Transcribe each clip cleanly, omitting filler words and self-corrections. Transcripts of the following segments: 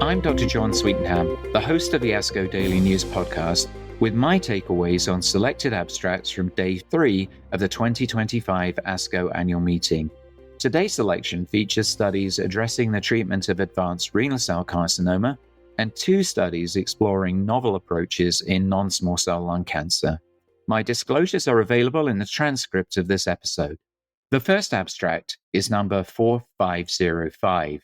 I'm Dr. John Sweetenham, the host of the ASCO Daily News Podcast, with my takeaways on selected abstracts from Day 3 of the 2025 ASCO Annual Meeting. Today's selection features studies addressing the treatment of advanced renal cell carcinoma and 2 studies exploring novel approaches in non-small cell lung cancer. My disclosures are available in the transcript of this episode. The first abstract is number 4505.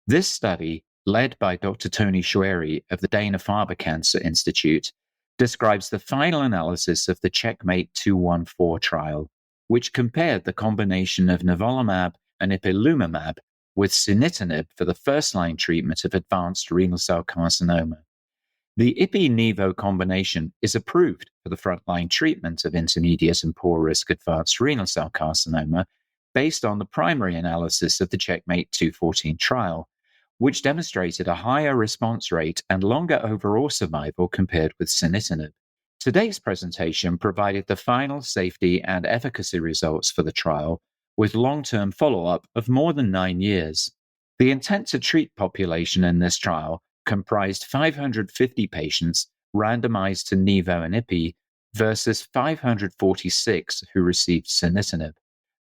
This study, led by Dr. Tony Choueiri of the Dana-Farber Cancer Institute, describes the final analysis of the CheckMate 214 trial, which compared the combination of nivolumab and ipilimumab with sunitinib for the first-line treatment of advanced renal cell carcinoma. The ipi-nivo combination is approved for the frontline treatment of intermediate and poor-risk advanced renal cell carcinoma based on the primary analysis of the CheckMate 214 trial, which demonstrated a higher response rate and longer overall survival compared with sunitinib. Today's presentation provided the final safety and efficacy results for the trial, with long-term follow-up of more than 9 years. The intent-to-treat population in this trial comprised 550 patients randomized to nivo and ipi versus 546 who received sunitinib.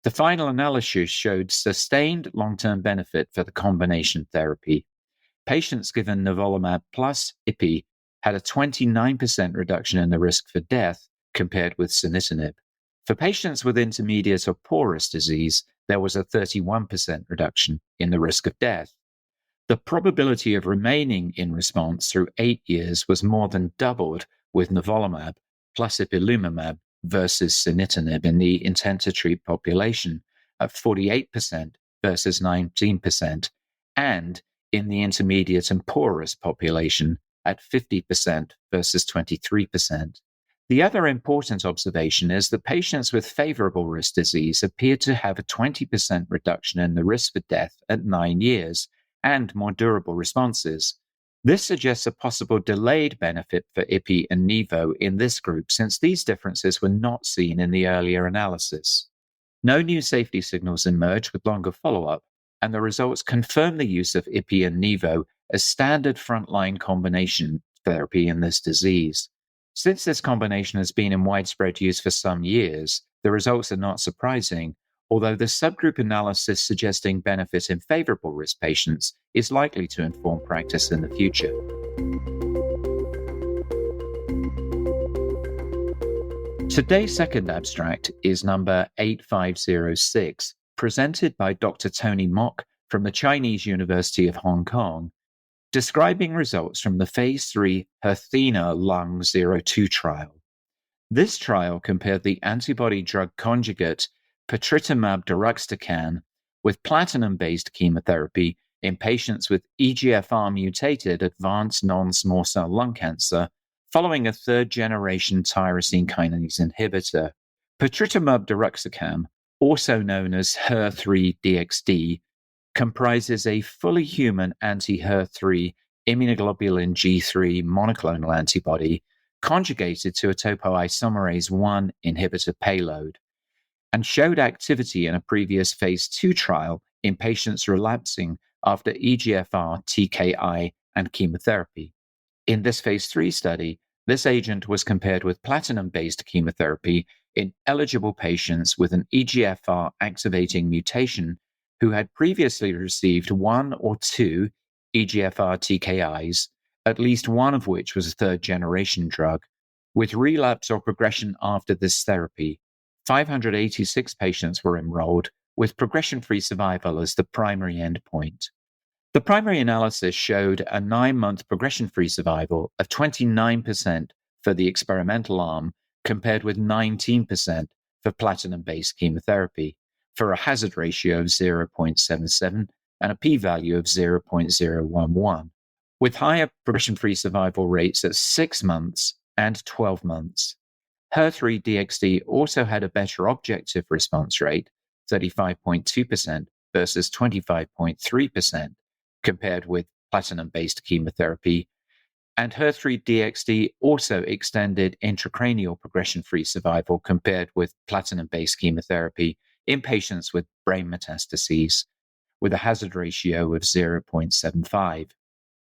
The final analysis showed sustained long-term benefit for the combination therapy. Patients given nivolumab plus ipi had a 29% reduction in the risk for death compared with sunitinib. For patients with intermediate or poor-risk disease, there was a 31% reduction in the risk of death. The probability of remaining in response through 8 years was more than doubled with nivolumab plus ipilimumab versus sunitinib in the intent-to-treat population at 48% versus 19%, and in the intermediate and poor-risk population at 50% versus 23%. The other important observation is that patients with favorable risk disease appeared to have a 20% reduction in the risk for death at 9 years, and more durable responses. This suggests a possible delayed benefit for ipi and nivo in this group, since these differences were not seen in the earlier analysis. No new safety signals emerged with longer follow-up, and the results confirm the use of ipi and nivo as standard frontline combination therapy in this disease. Since this combination has been in widespread use for some years, the results are not surprising, although the subgroup analysis suggesting benefit in favorable risk patients is likely to inform practice in the future. Today's second abstract is number 8506, presented by Dr. Tony Mok from the Chinese University of Hong Kong, describing results from the Phase 3 HERTHENA-Lung02 trial. This trial compared the antibody-drug conjugate patritumab deruxtecan with platinum-based chemotherapy in patients with EGFR-mutated advanced non-small cell lung cancer following a third-generation tyrosine kinase inhibitor. Patritumab deruxtecan, also known as HER3-DXd, comprises a fully human anti-HER3 immunoglobulin G3 monoclonal antibody conjugated to a topoisomerase I inhibitor payload, and showed activity in a previous Phase 2 trial in patients relapsing after EGFR, TKI, and chemotherapy. In this Phase 3 study, this agent was compared with platinum-based chemotherapy in eligible patients with an EGFR activating mutation who had previously received 1 or 2 EGFR TKIs, at least one of which was a third-generation drug, with relapse or progression after this therapy. 586 patients were enrolled, with progression-free survival as the primary endpoint. The primary analysis showed a 9-month progression-free survival of 29% for the experimental arm, compared with 19% for platinum-based chemotherapy, for a hazard ratio of 0.77 and a p-value of 0.011, with higher progression-free survival rates at 6 months and 12 months. HER3-DXd also had a better objective response rate, 35.2% versus 25.3%, compared with platinum-based chemotherapy, and HER3-DXd also extended intracranial progression-free survival compared with platinum-based chemotherapy in patients with brain metastases, with a hazard ratio of 0.75.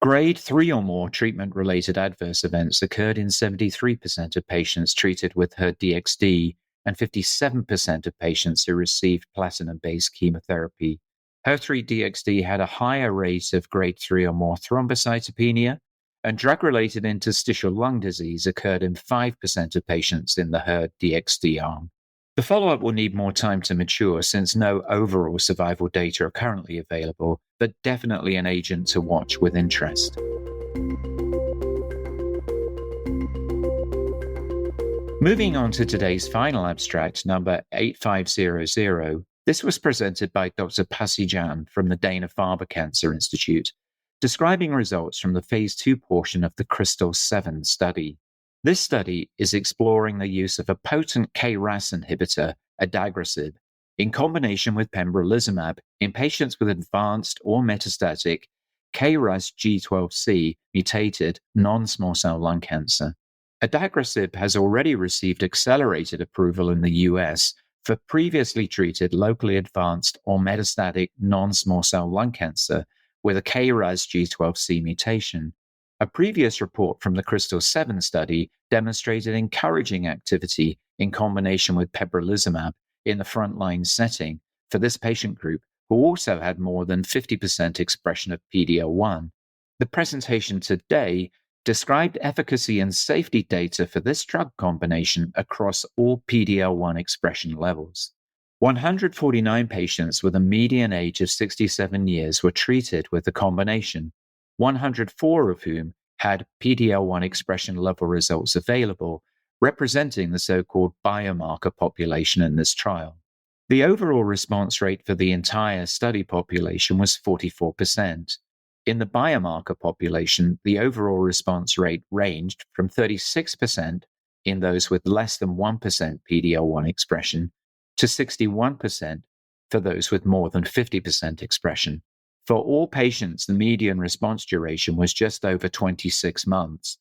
Grade 3 or more treatment-related adverse events occurred in 73% of patients treated with HER-DXd and 57% of patients who received platinum-based chemotherapy. HER3-DXd had a higher rate of grade 3 or more thrombocytopenia, and drug-related interstitial lung disease occurred in 5% of patients in the HER-DXd arm. The follow-up will need more time to mature since no overall survival data are currently available, but definitely an agent to watch with interest. Moving on to today's final abstract, number 8500, this was presented by Dr. Pasi Jan from the Dana-Farber Cancer Institute, describing results from the phase 2 portion of the CRYSTAL-7 study. This study is exploring the use of a potent KRAS inhibitor, adagrasib, in combination with pembrolizumab in patients with advanced or metastatic KRAS G12C mutated non-small cell lung cancer. Adagrasib has already received accelerated approval in the US for previously treated locally advanced or metastatic non-small cell lung cancer with a KRAS G12C mutation. A previous report from the CRYSTAL-7 study demonstrated encouraging activity in combination with pembrolizumab in the frontline setting for this patient group, who also had more than 50% expression of PD-L1. The presentation today described efficacy and safety data for this drug combination across all PD-L1 expression levels. 149 patients with a median age of 67 years were treated with the combination, 104 of whom had PD-L1 expression level results available, representing the so-called biomarker population in this trial. The overall response rate for the entire study population was 44%. In the biomarker population, the overall response rate ranged from 36% in those with less than 1% PD-L1 expression to 61% for those with more than 50% expression. For all patients, the median response duration was just over 26 months,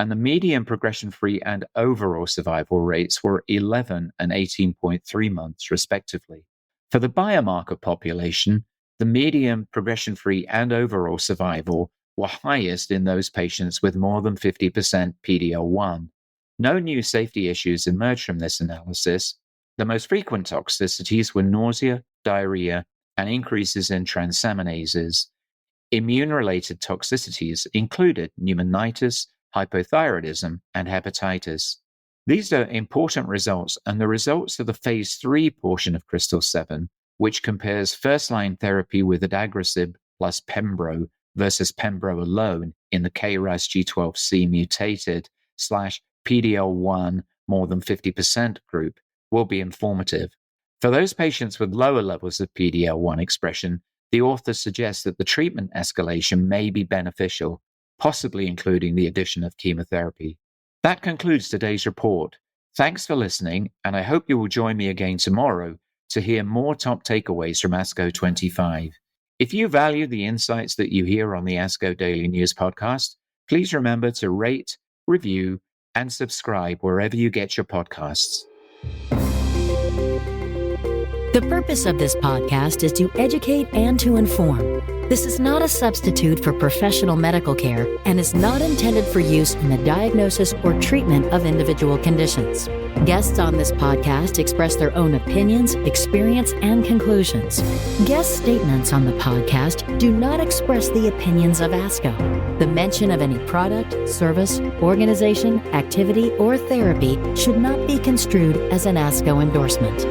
and the median progression-free and overall survival rates were 11 and 18.3 months, respectively. For the biomarker population, the median progression-free and overall survival were highest in those patients with more than 50% PD-L1. No new safety issues emerged from this analysis. The most frequent toxicities were nausea, diarrhea, and increases in transaminases. Immune-related toxicities included pneumonitis, hypothyroidism, and hepatitis. These are important results, and the results of the phase 3 portion of CRYSTAL-7, which compares first-line therapy with adagrasib plus pembro versus pembro alone in the KRAS G12C mutated /PD-L1 more than 50% group, will be informative. For those patients with lower levels of PD-L1 expression, the authors suggest that the treatment escalation may be beneficial, possibly including the addition of chemotherapy. That concludes today's report. Thanks for listening, and I hope you will join me again tomorrow to hear more top takeaways from ASCO25. If you value the insights that you hear on the ASCO Daily News Podcast, please remember to rate, review, and subscribe wherever you get your podcasts. The purpose of this podcast is to educate and to inform. This is not a substitute for professional medical care and is not intended for use in the diagnosis or treatment of individual conditions. Guests on this podcast express their own opinions, experience, and conclusions. Guest statements on the podcast do not express the opinions of ASCO. The mention of any product, service, organization, activity, or therapy should not be construed as an ASCO endorsement.